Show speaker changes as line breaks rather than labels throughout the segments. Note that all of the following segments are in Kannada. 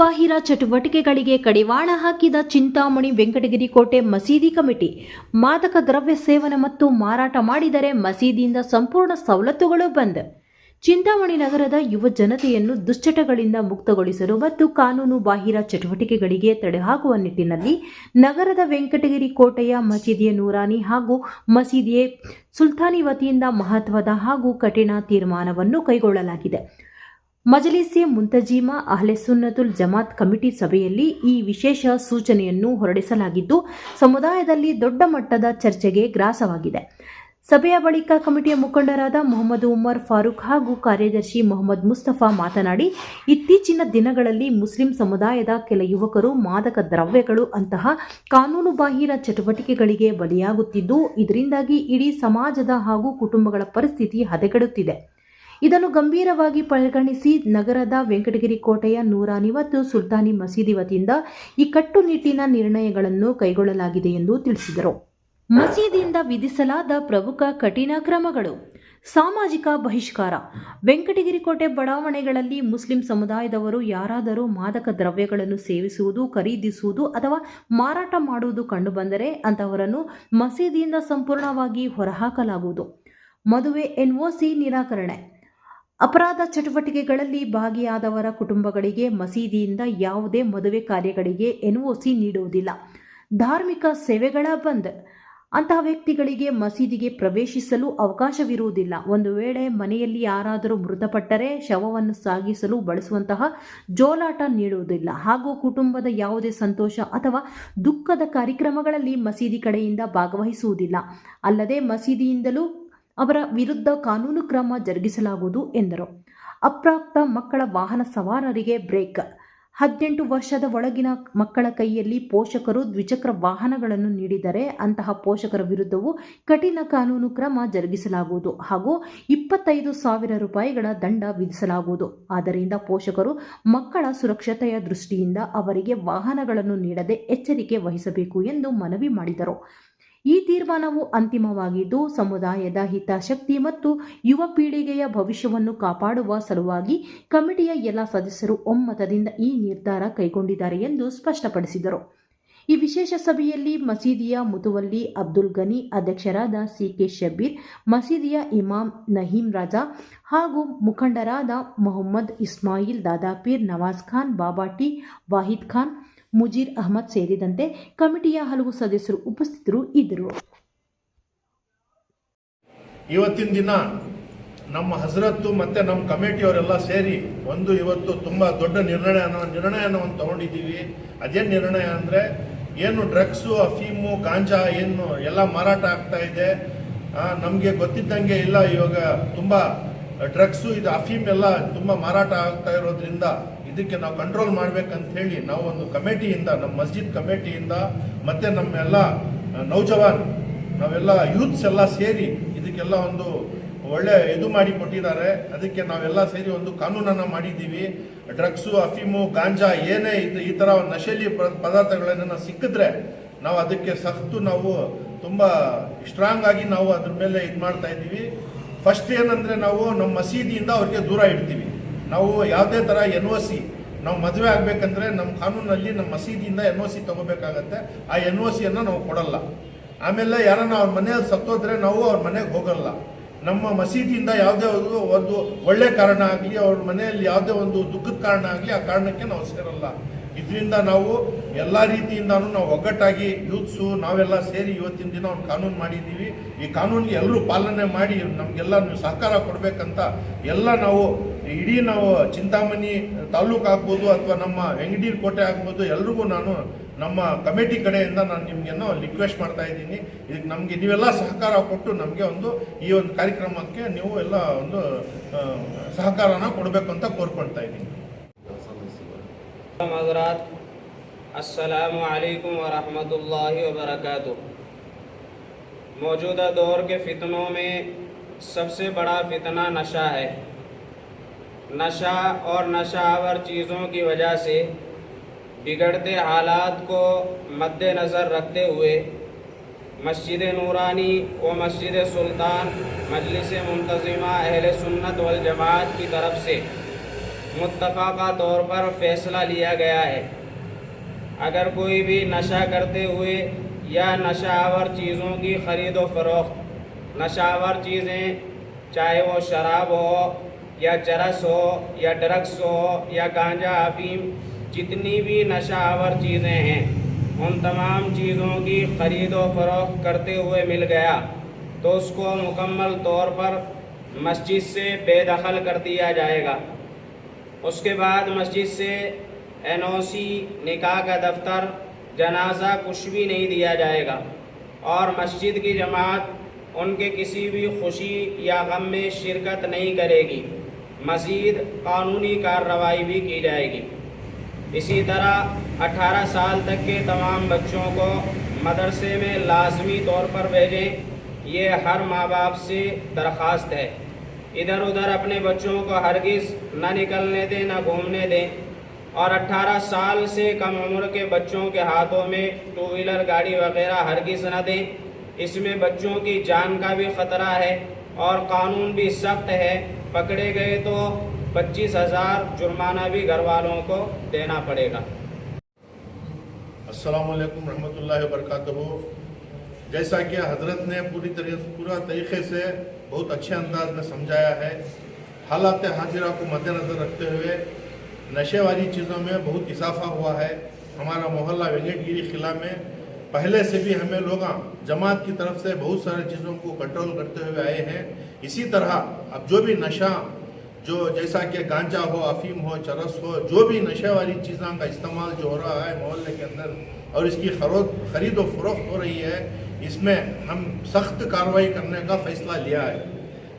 ಬಾಹಿರ ಚಟುವಟಿಕೆಗಳಿಗೆ ಕಡಿವಾಣ ಹಾಕಿದ ಚಿಂತಾಮಣಿ ವೆಂಕಟಗಿರಿ ಕೋಟೆ ಮಸೀದಿ ಕಮಿಟಿ. ಮಾದಕ ದ್ರವ್ಯ ಸೇವನೆ ಮತ್ತು ಮಾರಾಟ ಮಾಡಿದರೆ ಮಸೀದಿಯಿಂದ ಸಂಪೂರ್ಣ ಸವಲತ್ತುಗಳು ಬಂದ್. ಚಿಂತಾಮಣಿ ನಗರದ ಯುವ ಜನತೆಯನ್ನು ದುಶ್ಚಟಗಳಿಂದ ಮುಕ್ತಗೊಳಿಸಲು ಮತ್ತು ಕಾನೂನು ಬಾಹಿರ ಚಟುವಟಿಕೆಗಳಿಗೆ ತಡೆಹಾಕುವ ನಿಟ್ಟಿನಲ್ಲಿ ನಗರದ ವೆಂಕಟಗಿರಿ ಕೋಟೆಯ ಮಸೀದಿಯ ನೂರಾನಿ ಹಾಗೂ ಮಸೀದಿಯ ಸುಲ್ತಾನಿ ವತಿಯಿಂದ ಮಹತ್ವದ ಹಾಗೂ ಕಠಿಣ ತೀರ್ಮಾನವನ್ನು ಕೈಗೊಳ್ಳಲಾಗಿದೆ. ಮಜಲಿಸೆ ಮುಂತಜೀಮಾ ಅಹ್ಲೆ ಸುನ್ನತುಲ್ ಜಮಾತ್ ಕಮಿಟಿ ಸಭೆಯಲ್ಲಿ ಈ ವಿಶೇಷ ಸೂಚನೆಯನ್ನು ಹೊರಡಿಸಲಾಗಿದ್ದು, ಸಮುದಾಯದಲ್ಲಿ ದೊಡ್ಡ ಮಟ್ಟದ ಚರ್ಚೆಗೆ ಗ್ರಾಸವಾಗಿದೆ. ಸಭೆಯ ಬಳಿಕ ಕಮಿಟಿಯ ಮುಖಂಡರಾದ ಮೊಹಮ್ಮದ್ ಉಮರ್ ಫಾರೂಕ್ ಹಾಗೂ ಕಾರ್ಯದರ್ಶಿ ಮೊಹಮ್ಮದ್ ಮುಸ್ತಫಾ ಮಾತನಾಡಿ, ಇತ್ತೀಚಿನ ದಿನಗಳಲ್ಲಿ ಮುಸ್ಲಿಂ ಸಮುದಾಯದ ಕೆಲ ಯುವಕರು ಮಾದಕ ದ್ರವ್ಯಗಳು ಅಂತಹ ಕಾನೂನು ಬಾಹಿರ ಚಟುವಟಿಕೆಗಳಿಗೆ ಬಲಿಯಾಗುತ್ತಿದ್ದು, ಇದರಿಂದಾಗಿ ಇಡೀ ಸಮಾಜದ ಹಾಗೂ ಕುಟುಂಬಗಳ ಪರಿಸ್ಥಿತಿ ಹದಗೆಡುತ್ತಿದೆ. ಇದನ್ನು ಗಂಭೀರವಾಗಿ ಪರಿಗಣಿಸಿ ನಗರದ ವೆಂಕಟಗಿರಿ ಕೋಟೆಯ ನೂರಾನಿ ಮತ್ತು ಸುಲ್ತಾನಿ ಮಸೀದಿ ವತಿಯಿಂದ ಈ ಕಟ್ಟುನಿಟ್ಟಿನ ನಿರ್ಣಯಗಳನ್ನು ಕೈಗೊಳ್ಳಲಾಗಿದೆ ಎಂದು ತಿಳಿಸಿದರು. ಮಸೀದಿಯಿಂದ ವಿಧಿಸಲಾದ ಪ್ರಮುಖ ಕಠಿಣ ಕ್ರಮಗಳು: ಸಾಮಾಜಿಕ ಬಹಿಷ್ಕಾರ. ವೆಂಕಟಗಿರಿ ಕೋಟೆ ಬಡಾವಣೆಗಳಲ್ಲಿ ಮುಸ್ಲಿಂ ಸಮುದಾಯದವರು ಯಾರಾದರೂ ಮಾದಕ ದ್ರವ್ಯಗಳನ್ನು ಸೇವಿಸುವುದು, ಖರೀದಿಸುವುದು ಅಥವಾ ಮಾರಾಟ ಮಾಡುವುದು ಕಂಡುಬಂದರೆ ಅಂತಹವರನ್ನು ಮಸೀದಿಯಿಂದ ಸಂಪೂರ್ಣವಾಗಿ ಹೊರಹಾಕಲಾಗುವುದು. ಮದುವೆ ಎನ್ಒಸಿ ನಿರಾಕರಣೆ. ಅಪರಾಧ ಚಟುವಟಿಕೆಗಳಲ್ಲಿ ಭಾಗಿಯಾದವರ ಕುಟುಂಬಗಳಿಗೆ ಮಸೀದಿಯಿಂದ ಯಾವುದೇ ಮದುವೆ ಕಾರ್ಯಗಳಿಗೆ ಎನ್ಒಸಿ ನೀಡುವುದಿಲ್ಲ. ಧಾರ್ಮಿಕ ಸೇವೆಗಳ ಬಂದ್. ಅಂತಹ ವ್ಯಕ್ತಿಗಳಿಗೆ ಮಸೀದಿಗೆ ಪ್ರವೇಶಿಸಲು ಅವಕಾಶವಿರುವುದಿಲ್ಲ. ಒಂದು ವೇಳೆ ಮನೆಯಲ್ಲಿ ಯಾರಾದರೂ ಮೃತಪಟ್ಟರೆ ಶವವನ್ನು ಸಾಗಿಸಲು ಬಳಸುವಂತಹ ಜೋಲಾಟ ನೀಡುವುದಿಲ್ಲ ಹಾಗೂ ಕುಟುಂಬದ ಯಾವುದೇ ಸಂತೋಷ ಅಥವಾ ದುಃಖದ ಕಾರ್ಯಕ್ರಮಗಳಲ್ಲಿ ಮಸೀದಿ ಕಡೆಯಿಂದ ಭಾಗವಹಿಸುವುದಿಲ್ಲ. ಅಲ್ಲದೆ ಮಸೀದಿಯಿಂದಲೂ ಅವರ ವಿರುದ್ಧ ಕಾನೂನು ಕ್ರಮ ಜರುಗಿಸಲಾಗುವುದು ಎಂದರು. ಅಪ್ರಾಪ್ತ ಮಕ್ಕಳ ವಾಹನ ಸವಾರರಿಗೆ ಬ್ರೇಕ್. 18 ವರ್ಷದ ಒಳಗಿನ ಮಕ್ಕಳ ಕೈಯಲ್ಲಿ ಪೋಷಕರು ದ್ವಿಚಕ್ರ ವಾಹನಗಳನ್ನು ನೀಡಿದರೆ ಅಂತಹ ಪೋಷಕರ ವಿರುದ್ಧವೂ ಕಠಿಣ ಕಾನೂನು ಕ್ರಮ ಜರುಗಿಸಲಾಗುವುದು ಹಾಗೂ 25,000 ರೂಪಾಯಿಗಳ ದಂಡ ವಿಧಿಸಲಾಗುವುದು. ಆದ್ದರಿಂದ ಪೋಷಕರು ಮಕ್ಕಳ ಸುರಕ್ಷತೆಯ ದೃಷ್ಟಿಯಿಂದ ಅವರಿಗೆ ವಾಹನಗಳನ್ನು ನೀಡದೆ ಎಚ್ಚರಿಕೆ ವಹಿಸಬೇಕು ಎಂದು ಮನವಿ ಮಾಡಿದರು. ಈ ತೀರ್ಮಾನವು ಅಂತಿಮವಾಗಿದ್ದು, ಸಮುದಾಯದ ಹಿತಾಸಕ್ತಿ ಮತ್ತು ಯುವ ಪೀಳಿಗೆಯ ಭವಿಷ್ಯವನ್ನು ಕಾಪಾಡುವ ಸಲುವಾಗಿ ಕಮಿಟಿಯ ಎಲ್ಲ ಸದಸ್ಯರು ಒಮ್ಮತದಿಂದ ಈ ನಿರ್ಧಾರ ಕೈಗೊಂಡಿದ್ದಾರೆ ಎಂದು ಸ್ಪಷ್ಟಪಡಿಸಿದರು. ಈ ವಿಶೇಷ ಸಭೆಯಲ್ಲಿ ಮಸೀದಿಯ ಮುತುವಲ್ಲಿ ಅಬ್ದುಲ್ ಗನಿ, ಅಧ್ಯಕ್ಷರಾದ ಸಿಕೆ ಶಬೀರ್, ಮಸೀದಿಯ ಇಮಾಮ್ ನಹೀಂ ರಾಜಾ ಹಾಗೂ ಮುಖಂಡರಾದ ಮೊಹಮ್ಮದ್ ಇಸ್ಮಾಯಿಲ್, ದಾದಾಪೀರ್, ನವಾಜ್ ಖಾನ್, ಬಾಬಾಟಿ, ವಾಹಿದ್ ಖಾನ್, ಮುಜೀರ್ ಅಹಮದ್ ಸೇರಿದಂತೆ ಕಮಿಟಿಯ ಹಲವು ಸದಸ್ಯರು ಉಪಸ್ಥಿತರು ಇದ್ದರು.
ಇವತ್ತಿನ ದಿನ ನಮ್ಮ ಹಜರತ್ತು ಮತ್ತೆ ನಮ್ಮ ಕಮಿಟಿಯವರೆಲ್ಲ ಸೇರಿ ಇವತ್ತು ತುಂಬಾ ದೊಡ್ಡ ನಿರ್ಣಯವನ್ನು ತಗೊಂಡಿದ್ದೀವಿ. ಅದೇನು ನಿರ್ಣಯ ಅಂದರೆ, ಏನು ಡ್ರಗ್ಸು, ಅಫೀಮು, ಗಾಂಜಾ ಏನು ಎಲ್ಲ ಮಾರಾಟ ಆಗ್ತಾ ಇದೆ, ನಮಗೆ ಗೊತ್ತಿದ್ದಂಗೆ ಇಲ್ಲ. ಇವಾಗ ತುಂಬಾ ಡ್ರಗ್ಸು, ಇದು ಅಫೀಮ್ ಎಲ್ಲ ತುಂಬಾ ಮಾರಾಟ ಆಗ್ತಾ ಇರೋದ್ರಿಂದ ಇದಕ್ಕೆ ನಾವು ಕಂಟ್ರೋಲ್ ಮಾಡ್ಬೇಕಂತ ಹೇಳಿ ನಾವು ಒಂದು ಕಮಿಟಿಯಿಂದ, ನಮ್ಮ ಮಸ್ಜಿದ್ ಕಮಿಟಿಯಿಂದ ಮತ್ತೆ ನಮ್ಮೆಲ್ಲ ನೌಜವಾನ್, ನಾವೆಲ್ಲ ಯೂತ್ಸ್ ಎಲ್ಲ ಸೇರಿ ಇದಕ್ಕೆಲ್ಲ ಒಂದು ಒಳ್ಳೆ ಇದು ಮಾಡಿ ಕೊಟ್ಟಿದ್ದಾರೆ. ಅದಕ್ಕೆ ನಾವೆಲ್ಲ ಸೇರಿ ಒಂದು ಕಾನೂನನ್ನು ಮಾಡಿದ್ದೀವಿ. ಡ್ರಗ್ಸು, ಅಫೀಮು, ಗಾಂಜಾ ಏನೇ ಈ ಥರ ನಶೆಲಿ ಪದಾರ್ಥಗಳನ್ನ ಸಿಕ್ಕಿದ್ರೆ ನಾವು ಅದಕ್ಕೆ ನಾವು ತುಂಬ ಸ್ಟ್ರಾಂಗ್ ಆಗಿ ನಾವು ಅದ್ರ ಮೇಲೆ ಇದು ಮಾಡ್ತಾ ಇದ್ದೀವಿ. ಫಸ್ಟ್ ಏನಂದರೆ, ನಾವು ನಮ್ಮ ಮಸೀದಿಯಿಂದ ಅವ್ರಿಗೆ ದೂರ ಇಡ್ತೀವಿ. ನಾವು ಯಾವುದೇ ಥರ ಎನ್ಒಸಿ, ನಾವು ಮದುವೆ ಆಗಬೇಕಂದ್ರೆ ನಮ್ಮ ಕಾನೂನಲ್ಲಿ ನಮ್ಮ ಮಸೀದಿಯಿಂದ ಎನ್ಒಸಿ ತಗೋಬೇಕಾಗತ್ತೆ. ಆ ಎನ್ಒಸಿಯನ್ನು ನಾವು ಕೊಡಲ್ಲ. ಆಮೇಲೆ ಯಾರನ್ನ ಅವ್ರ ಮನೆಯಲ್ಲಿ ಸತ್ತೋದ್ರೆ ನಾವು ಅವ್ರ ಮನೆಗೆ ಹೋಗಲ್ಲ. ನಮ್ಮ ಮಸೀದಿಯಿಂದ ಯಾವುದೇ ಒಂದು ಒಳ್ಳೆ ಕಾರಣ ಆಗಲಿ, ಅವ್ರ ಮನೆಯಲ್ಲಿ ಯಾವುದೇ ಒಂದು ದುಃಖದ ಕಾರಣ ಆಗಲಿ, ಆ ಕಾರಣಕ್ಕೆ ನಾವು ಸೇರಲ್ಲ. ಇದರಿಂದ ನಾವು ಎಲ್ಲ ರೀತಿಯಿಂದಾನು ನಾವು ಒಗ್ಗಟ್ಟಾಗಿ ಯೂತ್ಸು ನಾವೆಲ್ಲ ಸೇರಿ ಇವತ್ತಿನ ದಿನ ಒಂದು ಕಾನೂನು ಮಾಡಿದ್ದೀವಿ. ಈ ಕಾನೂನಿಗೆ ಎಲ್ಲರೂ ಪಾಲನೆ ಮಾಡಿ ನಮಗೆಲ್ಲ ನೀವು ಸಹಕಾರ ಕೊಡಬೇಕಂತ ಎಲ್ಲ ನಾವು ಇಡೀ ನಾವು ಚಿಂತಾಮಣಿ ತಾಲೂಕು ಆಗ್ಬೋದು ಅಥವಾ ನಮ್ಮ ವೆಂಕಟಗಿರಿ ಕೋಟೆ ಆಗ್ಬೋದು, ಎಲ್ರಿಗೂ ನಾನು ನಮ್ಮ ಕಮಿಟಿ ಕಡೆಯಿಂದ ನಾನು ನಿಮಗೇನೋ ರಿಕ್ವೆಸ್ಟ್ ಮಾಡ್ತಾ ಇದ್ದೀನಿ. ಇದಕ್ಕೆ ನಮಗೆ ನೀವೆಲ್ಲ ಸಹಕಾರ ಕೊಟ್ಟು ನಮಗೆ ಈ ಒಂದು ಕಾರ್ಯಕ್ರಮಕ್ಕೆ ನೀವು ಎಲ್ಲ ಒಂದು ಸಹಕಾರನ ಕೊಡಬೇಕು ಅಂತ ಕೋರ್ಕೊಳ್ತಾ ಇದ್ದೀನಿ.
अस्सलामु अलैकुम व रहमतुल्लाहि व बरकातुहू। मौजूदा दौर के फितनों में सबसे बड़ा फितना नशा है। नशा और नशावर चीज़ों की वजह से बिगड़ते हालात को मद्देनज़र रखते हुए मस्जिद नूरानी व मस्जिद सुल्तान मजलिस मुंतज़िमा अहले सुन्नत वल जमात की तरफ से मुत्तफ़ाक़ा तौर पर फ़ैसला लिया गया है। अगर कोई भी नशा करते हुए या नशावर चीज़ों की ख़रीद व फ़रोख्त, नशावर चीज़ें चाहे वो शराब हो या चरस हो या ड्रग्स हो या गांजा अफीम, जितनी भी नशावर चीज़ें हैं, उन तमाम चीज़ों की ख़रीद व फ़रोख्त करते हुए मिल गया तो उसको मुकम्मल तौर पर मस्जिद से बेदखल कर दिया जाएगा। उसके बाद मस्जिद से NOC, निकाह का दफ्तर, जनाजा कुछ भी नहीं दिया जाएगा और मस्जिद की जमात उनके किसी भी खुशी या गम में शिरकत नहीं करेगी। मज़ीद कानूनी कार्रवाई भी की जाएगी। इसी तरह 18 साल तक के तमाम बच्चों को मदरसे में लाजमी तौर पर भेजें, ये हर माँ बाप से दरख्वास्त है। इधर उधर अपने बच्चों को हरगिज़ न निकलने दें, न घूमने दें और 18 साल से कम उम्र के बच्चों के हाथों में 2 व्हीलर गाड़ी वगैरह हरगिज़ न दें। इसमें बच्चों की जान का भी ख़तरा है और कानून भी सख्त है। पकड़े गए तो 25,000 जुर्माना भी घर वालों को देना पड़ेगा।
अस्सलाम वालेकुम रहमतुल्लाहि व बरकातहू। जैसा कि हज़रत ने पूरा तरीक़े से बहुत अच्छे अंदाज में समझाया है, हालात हाजिरा को मद्देनज़र रखते हुए नशे वाली चीज़ों में बहुत इजाफा हुआ है। हमारा मोहल्ला वेंकटगिरी किला में पहले से भी हमें लोग जमात की तरफ से बहुत सारी चीज़ों को कंट्रोल करते हुए आए हैं। इसी तरह अब जो भी नशा, जो जैसा कि गांजा हो, अफीम हो, चरस हो, जो भी नशे वाली चीज़ों का इस्तेमाल जो हो रहा है मोहल्ले के अंदर और इसकी ख़रीद व फरोख्त हो रही है, इसमें हम सख्त कार्रवाई करने का फ़ैसला लिया है।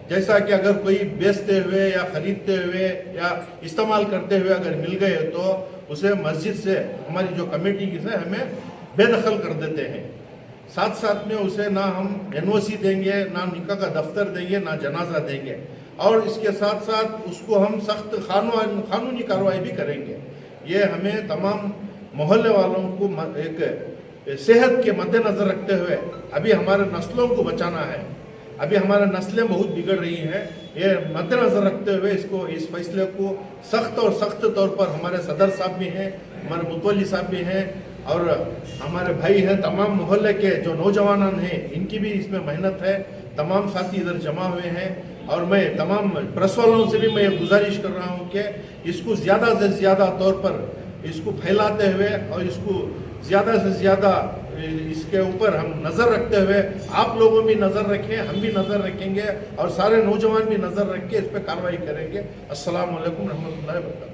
जैसा कि अगर कोई बेचते हुए या ख़रीदते हुए या इस्तेमाल करते हुए अगर मिल गए तो उसे मस्जिद से हमारी जो कमेटी की से हमें बेदखल कर देते हैं। साथ साथ में उसे ना हम NOC देंगे, ना निकाह का दफ्तर देंगे, ना जनाजा देंगे और इसके साथ साथ उसको हम सख्त कानूनी कार्रवाई भी करेंगे। ये हमें तमाम मोहल्ले वालों को एक सेहत के मद्देनज़र रखते हुए अभी हमारे नस्लों को बचाना है। अभी हमारे नस्लें बहुत बिगड़ रही हैं, ये मद्देनज़र रखते हुए इस फैसले को सख्त तौर पर हमारे सदर साहब भी हैं, हमारे मुतवल्ली साहब भी हैं और हमारे भाई हैं, तमाम मोहल्ले के जो नौजवान हैं इनकी भी इसमें मेहनत है। तमाम साथी इधर जमा हुए हैं और मैं तमाम प्रेस वालों से भी मैं ये गुजारिश कर रहा हूँ कि इसको ज़्यादा से ज़्यादा तौर पर इसको फैलाते हुए और इसको ज़्यादा से ज़्यादा इसके ऊपर हम नज़र रखते हुए आप लोगों भी नज़र रखें, हम भी नज़र रखेंगे और सारे नौजवान भी नज़र रख के इस पर कार्रवाई करेंगे। अस्सलाम वालेकुम रहमतुल्लाहि व बरकातहू।